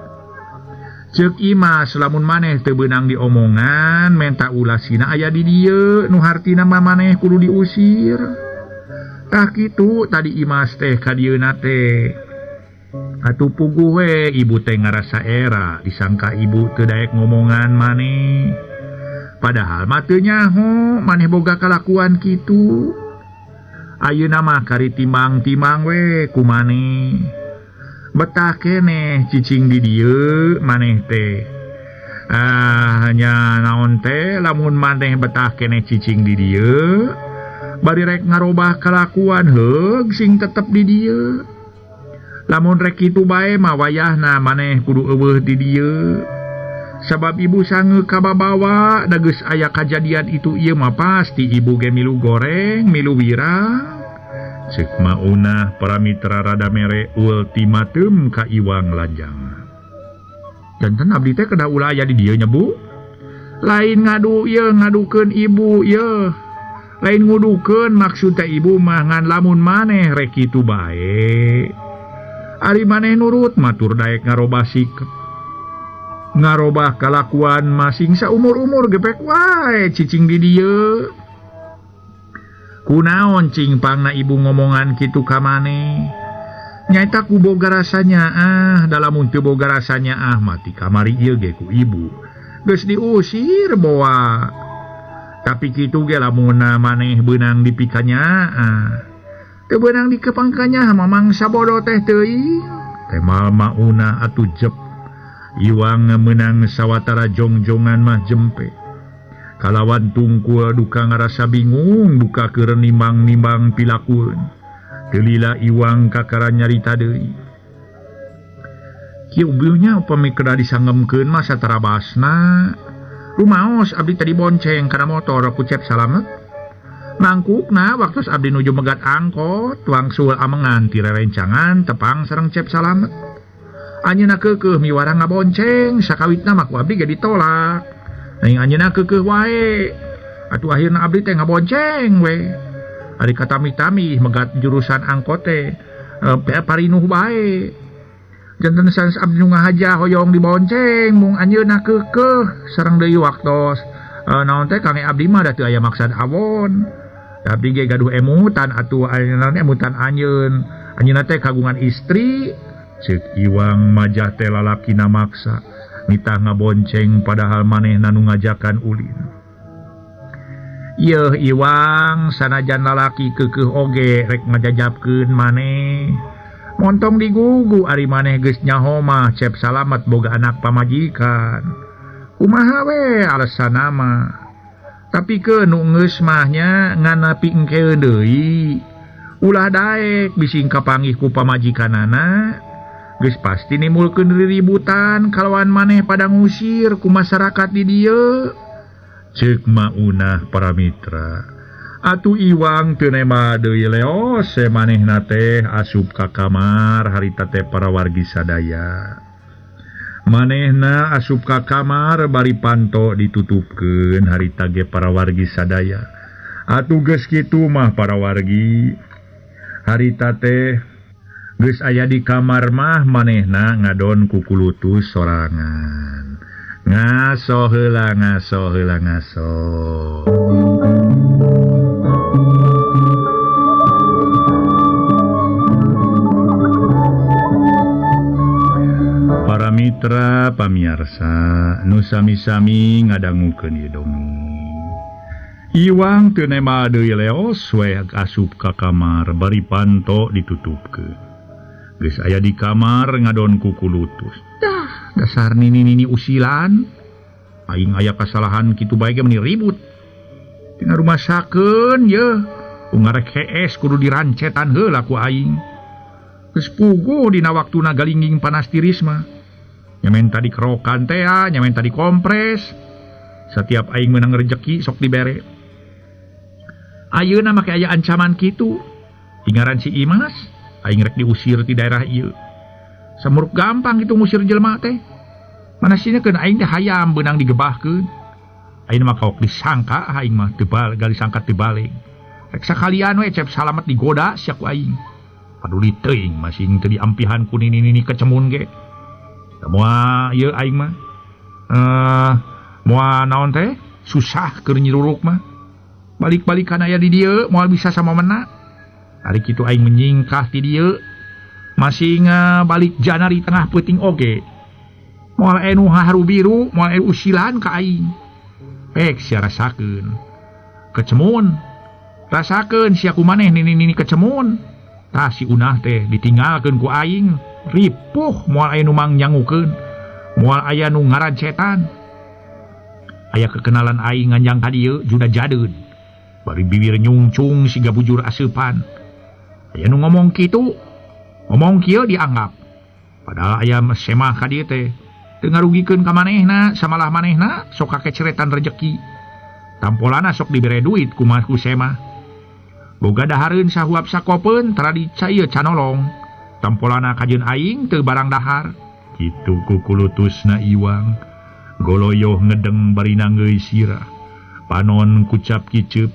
Ceuk Imas lamun maneh teu beunang diomongan menta ulasina aya di dieu nu hartina mah maneh kudu diusir. Tah kitu tadi Imas teh ka dieuna teh. Atuh puguh we ibu teh ngarasa era disangka ibu teu daek ngomongan maneh. Padahal mah teu nyaho maneh boga kalakuan kitu. Ayeuna mah kari timbang-timbang we ku maneh. Betah keneh cicing di dieu maneh teh. Nya naon teh lamun maneh betah keneh cicing di dieu bari rek ngarobah kalakuan heug sing tetep di dieu. Lamun rek kitu bae mah wayahna maneh kudu eueuh di dieu. Sabab ibu sange kababawa da geus aya kajadian itu ieu mah pasti ibu ge milu goreng, milu wirang. Ceuk maunah para mitra rada mere ultimatum ka Iwang Lajang. Janten abdi teh kedah ulah aya di dieu nya Bu. Lain ngadu ieu ngadukeun ibu ieu. Lain ngudukeun maksud teh ibu mah ngan lamun maneh rek kitu bae. Ari maneh nurut matur daek ngarobah sikap. Ngarobah kalakuan masing saumur-umur gepek wae cicing di dieu. Kunaon cingpangna ibu ngomongan kitu ka maneh? Nyaeta ku boga rasanya da lamun teu boga rasanya mati kamari ieu ge ku ibu. Geus diusir boa. Tapi kitu ge lamun maneh beunang dipikanya teu beunang dikepangkanya mamang sabodo teh teuing. Temal mauna atuh jep. Iwang menang sawatara jongjongan mah jempe. Kalawan tungkul duka ngarasa bingung duka keur nimbang-nimbang pilakueun. Teu lila Iwang kakara nyarita deui. Kieu bieunya upami kedah disangemkeun mah satara basna. Rumaos abdi tadi bonceng kana motor ku Cep Salamet. Mangkukna waktu abdi nuju megat angkot wangsul amengan ti rerencangan tepang sareng Cep Salamet. Anjeunna keukeuh miwara ngabonceng sakawitna mah ku abdi ge ditolak. Aing anjeunna keukeuh wae. Atuh akhirna abdi teh ngabonceng we. Ari katami-tami megat jurusan angkot teh parinuh bae. Janten sans abdi nu ngahaja hoyong dibonceng mung anjeunna keukeuh sareng deui waktos naon teh kangge abdi mah da teu aya maksad awon. Abdi ge gaduh emutan atuh ayeuna emutan anjeunna teh kagungan istri. Ceuk Iwang majah teh lalakina maksa nitah ngabonceng padahal manehna nu ngajakan ulin. Yeuh Iwang sanajan lalaki keukeuh oge rek ngajajabkeun maneh. Montong digugu ari maneh geus nyaho mah Cep Salamet boga anak pamajikan. Kumaha we alesanna mah. Tapi ke nu geus mah nya ngana pingkeun deui. Ulah daek bising kapanggih ku pamajikanana. Geus pasti nimbulkeun riributan kalawan maneh pada ngusir ku masyarakat di dieu. Ceuk maunah para mitra. Atuh Iwang teu nema deui leos manehna teh asup ka kamar harita teh para wargi sadaya. Manehna asup ka kamar bari panto ditutupkeun harita ge para wargi sadaya. Atuh geus kitu mah para wargi. Harita teh geus aya di kamar mah manehna ngadon ku kulutus sorangan. Ngaso heula ngaso heula ngaso. Para mitra pamiarsa nu sami-sami ngadangukeun ieu dongeng. Iwang teu nema deui leos we asup ka kamar bari panto ditutupkeun. Geus aya di kamar ngadon ku kulutus. Dah, dasar nini usilan. Aing aya kasalahan kitu bae ge meni ribut. Tinggal rumah sakeun yeuh. Ungarek hees kudu dirancetan heula ku aing. Geus puguh dina waktuna galingging panas tiris mah. Nyamen tadi kerokan teh nyamen tadi kompres. Setiap aing menang rejeki sok dibere. Ayeuna make aya ancaman kitu. Tingaran si Imas, aing rek diusir ti daerah ieu. Samuruk gampang itu ngusir jelema teh. Manasina-keun aing teh hayam beunang digebahkeun. Ayeuna mah kaok disangka aing mah teu gali sangka teu balik. Rek sakalian we Cep Salamet digoda sia ku aing. Paduli teuing masing teu diampihan ku nini kecemun ge. Moal ieu aing mah moal naon teh susah keur nyiruruk mah. Balik-balikan aya di dieu moal bisa samamena. Ari kitu aing menyingkah ti dieu. Masing balik janari tengah peuting oge. Moal anu haru biru, moal anu usilan ka aing. Pek sia rasakeun. Kecemun. Rasakeun sia ku maneh nini kecemun. Tah si Unah teh ditinggalkeun ku aing. Ripuh moal aya nu mangnyangukeun. Moal aya nu ngarancetan. Aya kekenalan aing nganjang ka dieu juda jadeud. Bari bibir nyungcung siga bujur aseupan. Aya nu ngomong kitu. Ngomong kieu dianggap. Padahal aya semah ka dieu teh teu ngarugikeun ka manehna, samalah manehna sok kakeceretan rejeki. Tampolana sok dibere duit kumaha ku semah. Boga dahareun sahuap sakopeun tradica ieu canolong. Tampolana kajeun aing teu barang dahar. Kitu ku kulutusna Iwang. Goloyoh ngedeng bari nanggeui sirah. Panon kucap kiceup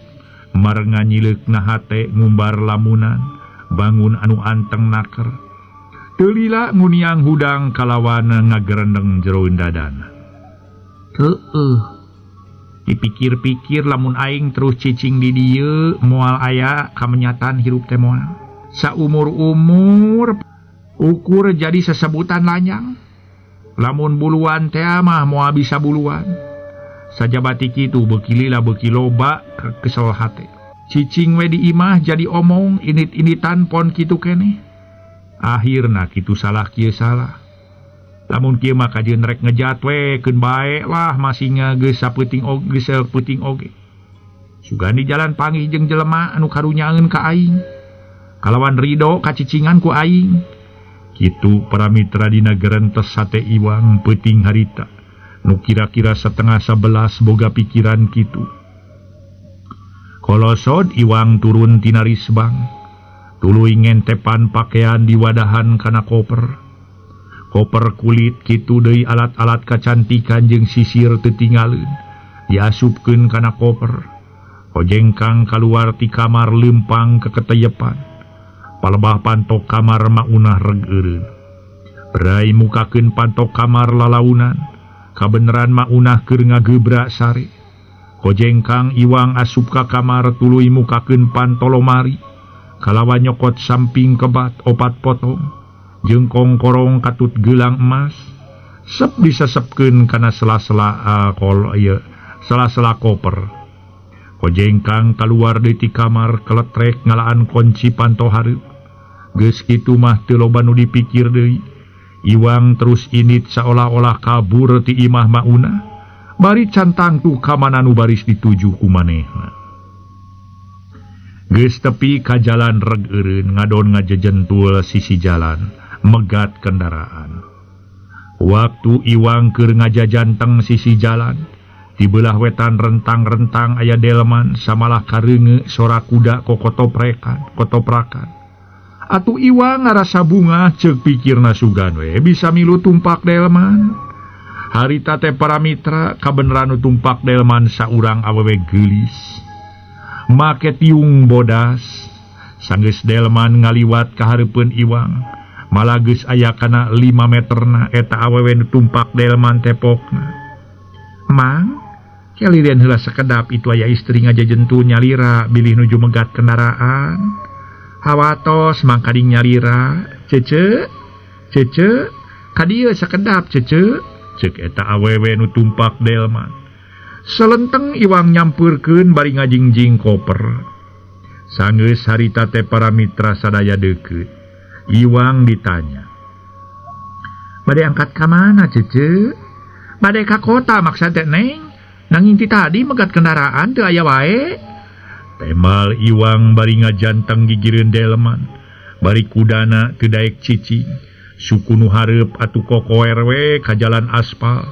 marenga nyileukna hate ngumbar lamunan. Bangun anu anteng naker. Teu lila nguniang hudang kalawan ngagerendeng jeroun dadana. Heueuh. Dipikir-pikir lamun aing terus cicing di dieu moal aya kamenyatan hirup teh moal. Saumur-umur ukur jadi sesebutan lanyang. Lamun buluan teh mah moal bisa buluan. Sajabati kitu beuki lila beuki loba kesel hate. Cicing we di imah jadi omong init-initan pon kitu keneh. Akhirna kitu salah kieu salah. lamun kieu mah kajeun rek ngejat we keun bae lah masingna geus saputing oge sugan di jalan panggih jeung jelema anu karunyaeun ka aing kalawan ridho kacicingan ku aing kitu para mitra dina gerentos sate Iwang peuting harita nu kira-kira 10:11 boga pikiran kitu. Kolosod Iwang turun tina risbang tuluy ngentepan pakaian di wadahan kana koper kulit kitu deui alat-alat kacantikan jeung sisir teu tinggaleun diasupkeun kana koper kojengkang kaluar ti kamar leumpang ke keteyepan palebah pantok kamar maunah regeureun berai mukakeun pantok kamar lalaunan kabeneran maunah keur ngagebrak sare kojengkang Iwang asup ka kamar tuluy mukakeun pantolomari kalawan nyokot samping kebat opat potong jeung kongkorong katut gelang emas sep disesepkeun kana sela-sela koper kojengkang kaluar deui ti kamar keletrek ngalaan kunci panto hareup geus kitu mah teu loba nu dipikir deui Iwang terus init saolah-olah kabur ti imah mauna bari cantang tu kamana nu baris dituju ku manehna geus tepi ka jalan regeureun ngadon ngajejentul sisi jalan megat kendaraan waktu Iwang keur ngajajanteng sisi jalan di belah wetan rentang-rentang aya delman samalah kareunge sora kuda kotoprakan atuh Iwang ngarasa bunga ceuk pikirna sugan we bisa milu tumpak delman harita teh para mitra kabeneran nu tumpak delman saurang awewe geulis make tiung bodas sanggeus delman ngaliwat ka hareupeun Iwang malah geus aya kana 5 meterna eta awewe nu tumpak delman tepokna mang kelirian heula sakedap itu aya istri ngajajentul nyalira bilih nuju megat kendaraan hawatos mangkading nyalira cece kadieu sakedap cece ceuk eta awewe nu tumpak delman selenteng Iwang nyampurkeun bari ngajingjing koper sanggeus harita teh para mitra sadaya deukeut Iwang ditanya bade angkat ka mana cece bade ka kota maksud teh neng nanging ti tadi megat kendaraan teu aya wae temal Iwang bari ngajanteng gigireun delman bari kudana teu daek cicing suku nu hareup atuh kokoer we ka jalan aspal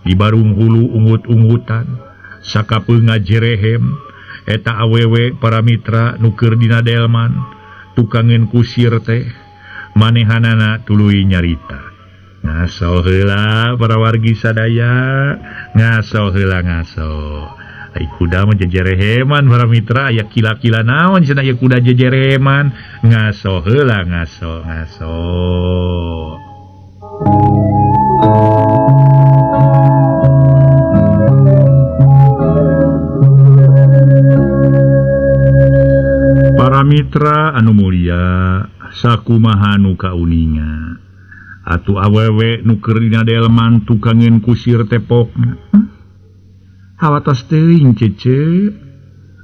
di barung hulu ungut-ungutan sakapeung ngajerehem eta awewe para mitra nu keur dina delman tukangeun kusir teh manehanana tuluy nyarita ngaso heula para wargi sadaya ngaso heula ngaso ai kuda mah jejereheman para mitra aya kila-kila naon cenah aya kuda jejereman ngaso heula ngaso para mitra anu mulia sakumaha nu kauninga atuh awewe nu keur dina delman tukangeun kusir tepokna hawatos teuing cece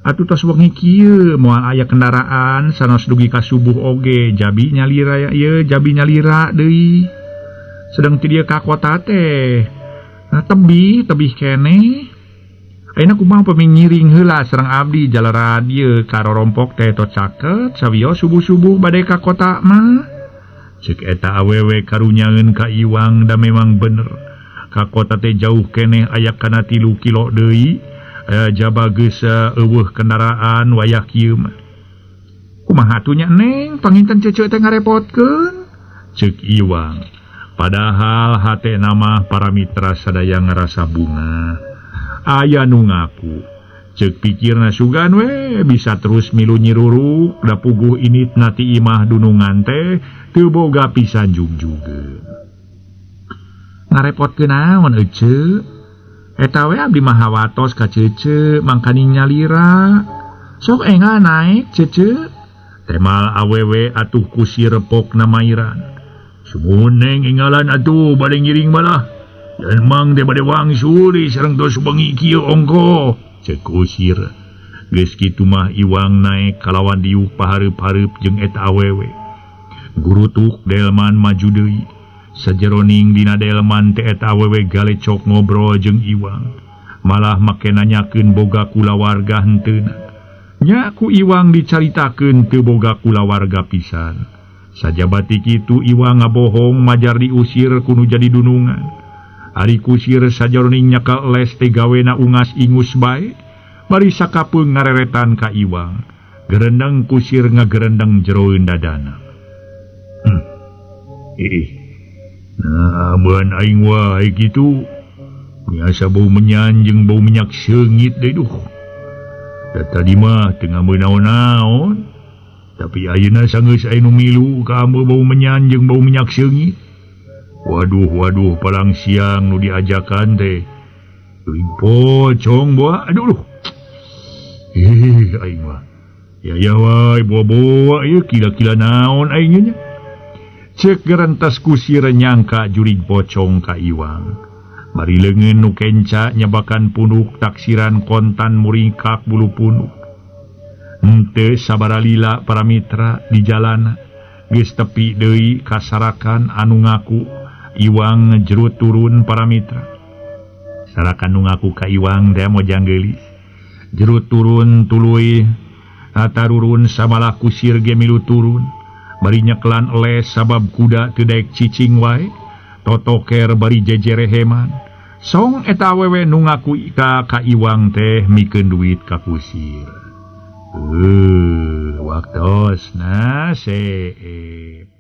atuh tos wengi kieu moal aya kendaraan sanos dugi ka subuh oge jabi nyalira deui sedang ti dieu ka kota teh tebih keneh ayeuna kumaha paming ngiring heula sareng abdi jalara dieu ka rorompok teh tot caket sawiyo subuh-subuh bade ka kota mah ceuk eta awewe karunyaeun ka Iwang da memang bener ka kota teh jauh keneh aya kana 3 kilo deui jaba geus eueuh kendaraan wayah kieu mah kumaha atuh nya neng panginten cece teh ngarepotkeun ceuk Iwang padahal hate nama para mitra sadaya ngarasa bunga aya nu ngaku ceuk pikirna sugan we bisa terus milu nyiruruk da puguh init nati imah dunungan teh teu boga pisan jugjugeun ngarepotkeun naon ece eta we abdi mah hawatos ka cece mangkani nyalira sok enga naik cece temal awewe atuh kusir repokna mairan sumuhun neng inggalan atuh bade ngiring malah dan mang teh bade wangsuli sareng tos bengi kieu ongko ceuk kusir geus kitu mah Iwang naek kalawan diuk pahareup-hareup jeung eta awewe gurutuk delman maju deui sajeroning dina delman teh eta awewe galecok ngobrol jeung Iwang, malah make nanyakeun boga kulawarga henteuna. Nya ku Iwang dicaritakeun teu boga kulawarga pisan. Sajabati kitu Iwang ngabohong majar diusir kudu jadi dunungan. Ari kusir sajeroning nyaka les teh gawena ungas ingus bae, bari sakapeung ngareretan ka Iwang. Gerendang kusir ngagerendang jeroeun dadana. Nah, amun aing wae gitu, biasa bau menyan jeung bau minyak seungit deh duh. Da tadi mah teu ngameun-naon, tapi ayeuna sanggeus aya nu milu ka ameu bau menyan jeung bau minyak seungit. Waduh, palang siang nu diajakan teh. Teuing pocong boa, aduh. Aing mah. Ya wae boa-boa ieu kila-kila naon aing nya. Cek gerentas kusir nyangka jurig pocong ka Iwang. Bari leungeun nu kenca nyabakan punuk taksiran kontan muringkak bulu punuk. Henteu sabara lila para mitra di jalan geus tepi deui kasarakan anu ngaku Iwang ngejerut turun para mitra. Sarakan nu ngaku ka Iwang teh mojang geulis. Jerut turun tuluy atarurun samalah kusir ge milu turun. Bari nyeklan les sabab kuda teu daek cicing wae, totoker bari jejereheman. Song eta awewe nu ngaku ka Iwang teh mikeun duit ka kusir. Waktosna seep.